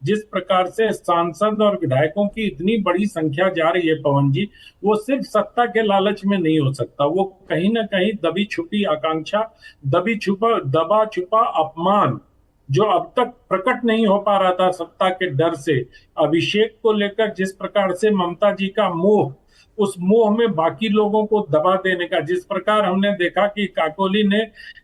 जिस प्रकार से सांसद और विधायकों की इतनी बड़ी संख्या जा रही है पवन जी, वो सिर्फ सत्ता के लालच में नहीं हो सकता। वो कहीं ना कहीं दबी छुपी आकांक्षा, दबा छुपा अपमान, जो अब तक प्रकट नहीं हो पा रहा था सत्ता के डर से, अभिषेक को लेकर जिस प्रकार से ममता जी का मोह, उस मोह में बाकी लोगों को दबा देने का, जिस प्रकार हमने देखा कि काकोली ने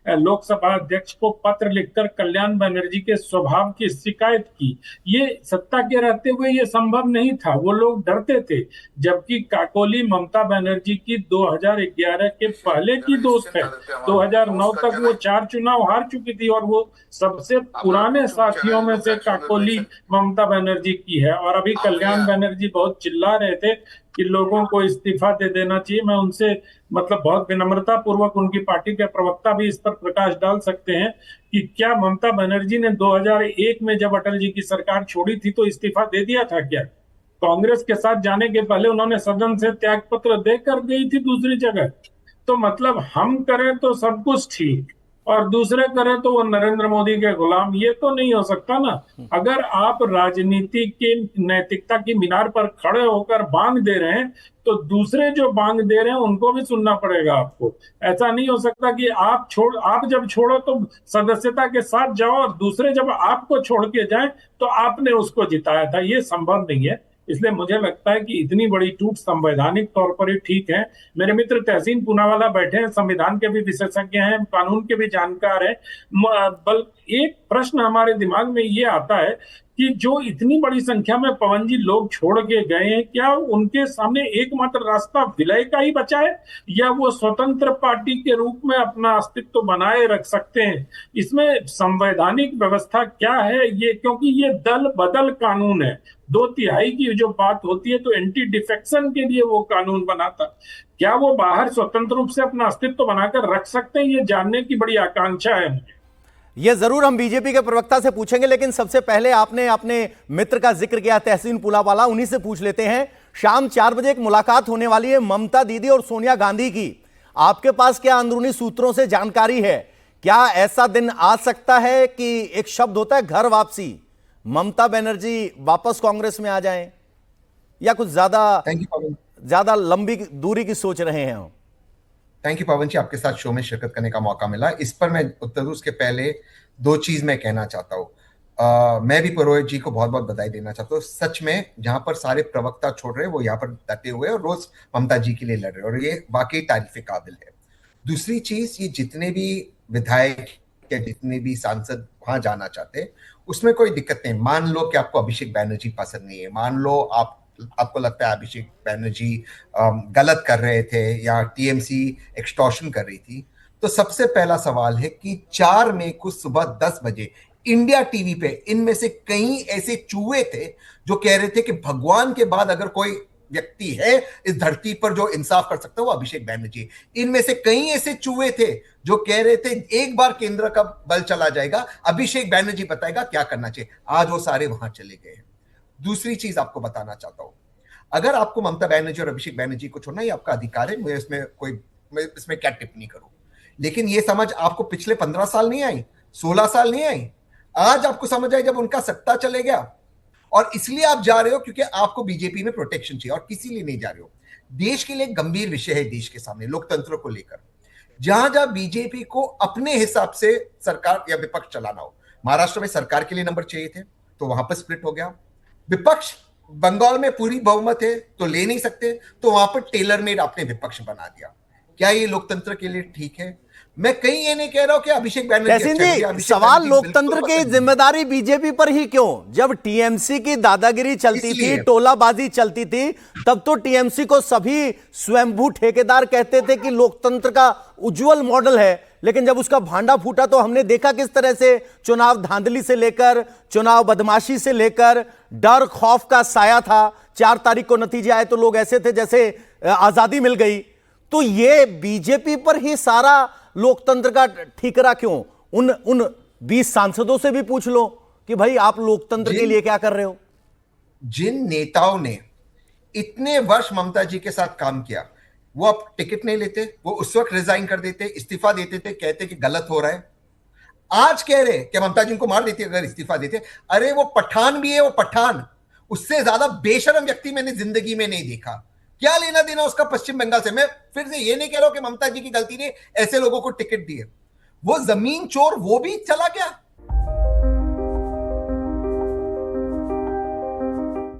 लोकसभा अध्यक्ष को पत्र लिखकर कल्याण बनर्जी के स्वभाव की शिकायत की, ये सत्ता के रहते हुए ये संभव नहीं था, वो लोग डरते थे। जबकि काकोली ममता बनर्जी की 2011 के पहले की दोस्त है, 2009 तक वो 4 चुनाव हार चुकी थी, और वो सबसे पुराने साथियों में से काकोली ममता बनर्जी की है। और अभी कल्याण बनर्जी बहुत चिल्ला रहे थे कि लोगों को इस्तीफा दे देना चाहिए। मैं उनसे मतलब बहुत विनम्रता पूर्वक, उनकी पार्टी के प्रवक्ता भी इस पर प्रकाश डाल सकते हैं कि क्या ममता बनर्जी ने 2001 में जब अटल जी की सरकार छोड़ी थी तो इस्तीफा दे दिया था क्या? कांग्रेस के साथ जाने के पहले उन्होंने सदन से त्याग पत्र देकर गई थी दूसरी जगह। तो मतलब हम करें तो सब कुछ ठीक, और दूसरे करें तो वो नरेंद्र मोदी के गुलाम, ये तो नहीं हो सकता ना। अगर आप राजनीति के नैतिकता की मीनार पर खड़े होकर बांग दे रहे हैं, तो दूसरे जो बांग दे रहे हैं उनको भी सुनना पड़ेगा आपको। ऐसा नहीं हो सकता कि आप जब छोड़ो तो सदस्यता के साथ जाओ, और दूसरे जब आपको छोड़ के जाएं तो आपने उसको जिताया था, ये संभव नहीं है। इसलिए मुझे लगता है कि इतनी बड़ी टूट संवैधानिक तौर पर ही ठीक है। मेरे मित्र तहसीन पूनावाला बैठे हैं, संविधान के भी विशेषज्ञ हैं, कानून के भी जानकार हैं। बल एक प्रश्न हमारे दिमाग में ये आता है कि जो इतनी बड़ी संख्या में पवन जी लोग छोड़ के गए हैं, क्या उनके सामने एकमात्र रास्ता विलय का ही बचा है, या वो स्वतंत्र पार्टी के रूप में अपना अस्तित्व बनाए रख सकते हैं? इसमें संवैधानिक व्यवस्था क्या है ये, क्योंकि ये दल बदल कानून है। 2/3 की जो बात होती है तो एंटी डिफेक्शन के लिए वो कानून बना था। क्या वो बाहर स्वतंत्र रूप से अपना अस्तित्व बनाकर रख सकते हैं, ये जानने की बड़ी आकांक्षा है मुझे। यह जरूर हम बीजेपी के प्रवक्ता से पूछेंगे, लेकिन सबसे पहले आपने अपने मित्र का जिक्र किया तहसीन पुलावाला, उन्हीं से पूछ लेते हैं। शाम 4 बजे एक मुलाकात होने वाली है ममता दीदी और सोनिया गांधी की। आपके पास क्या अंदरूनी सूत्रों से जानकारी है? क्या ऐसा दिन आ सकता है कि एक शब्द होता है घर वापसी, ममता बनर्जी वापस कांग्रेस में आ जाएं, या कुछ ज्यादा लंबी दूरी की सोच रहे हैं हम? थैंक यू पवन जी, आपके साथ शो में शिरकत करने का मौका मिला। इस पर मैं उत्तर दूं उसके पहले 2 चीज मैं कहना चाहता हूँ। मैं भी पुरोहित जी को बहुत बहुत बधाई देना चाहता हूँ। सच में जहां पर सारे प्रवक्ता छोड़ रहे हैं, वो यहाँ पर डटे हुए और रोज ममता जी के लिए लड़ रहे हैं, और ये वाकई तारीफ काबिल है। दूसरी चीज, ये जितने भी विधायक या जितने भी सांसद वहां जाना चाहते हैं, उसमें कोई दिक्कत नहीं। मान लो कि आपको अभिषेक बैनर्जी पसंद नहीं है, मान लो आपको लगता है अभिषेक बैनर्जी गलत कर रहे थे या टीएमसी एक्सटॉर्शन कर रही थी, तो सबसे पहला सवाल है कि 4 मई को सुबह 10 बजे इंडिया टीवी पे इनमें से कई ऐसे चूहे थे जो कह रहे थे कि भगवान के बाद अगर कोई व्यक्ति है इस धरती पर जो इंसाफ कर सकता है वो अभिषेक बैनर्जी। इनमें से कई ऐसे चूहे थे जो कह रहे थे एक बार केंद्र का बल चला जाएगा, अभिषेक बैनर्जी बताएगा क्या करना चाहिए। आज वो सारे वहां चले गए हैं। दूसरी चीज आपको बताना चाहता हूं, अगर आपको ममता बनर्जी और अभिषेक बैनर्जी को छोड़ना, ये आपका अधिकार है, मैं इसमें क्या टिप्पणी करूं, लेकिन ये समझ आपको पिछले 15 साल नहीं आई, 16 साल नहीं आई, आज आपको समझ आई जब उनका सत्ता चले गया। और इसलिए आप जा रहे हो क्योंकि आपको बीजेपी में प्रोटेक्शन चाहिए, और किसी लिए नहीं जा रहे हो। देश के लिए एक गंभीर विषय है, देश के सामने लोकतंत्र को लेकर, जहां जहां बीजेपी को अपने हिसाब से सरकार या विपक्ष चलाना हो। महाराष्ट्र में सरकार के लिए नंबर चाहिए थे तो वहां पर स्प्लिट हो गया। विपक्ष बंगाल में पूरी बहुमत है तो ले नहीं सकते, तो वहां पर टेलर मेड आपने विपक्ष बना दिया। क्या ये लोकतंत्र के लिए ठीक है? मैं कहीं ये नहीं कह रहा हूं कि अभिषेक बैनर्जी जी, सवाल लोकतंत्र की जिम्मेदारी बीजेपी पर ही क्यों? जब टीएमसी की दादागिरी चलती थी, टोलाबाजी चलती थी, तब तो टीएमसी को सभी स्वयंभू ठेकेदार कहते थे कि लोकतंत्र का उज्जवल मॉडल है। लेकिन जब उसका भांडा फूटा तो हमने देखा किस तरह से चुनाव धांधली से लेकर, चुनाव बदमाशी से लेकर, डर खौफ का साया था। 4 तारीख को नतीजे आए तो लोग ऐसे थे जैसे आजादी मिल गई। तो ये बीजेपी पर ही सारा लोकतंत्र का ठीकरा क्यों? उन 20 सांसदों से भी पूछ लो कि भाई आप लोकतंत्र के लिए क्या कर रहे हो। जिन नेताओं ने इतने वर्ष ममता जी के साथ काम किया, वो अब टिकट नहीं लेते, वो उस वक्त रिजाइन कर देते, इस्तीफा देते थे, कहते कि गलत हो रहा है। आज कह रहे कि ममता जी को मार देती अगर इस्तीफा देते। अरे वो पठान भी है, वो पठान, उससे ज्यादा बेशरम व्यक्ति मैंने जिंदगी में नहीं देखा। क्या लेना देना उसका पश्चिम बंगाल से। मैं फिर से ये नहीं कह रहा हूं कि ममता जी की गलती ने ऐसे लोगों को टिकट दिए, वो जमीन चोर वो भी चला गया।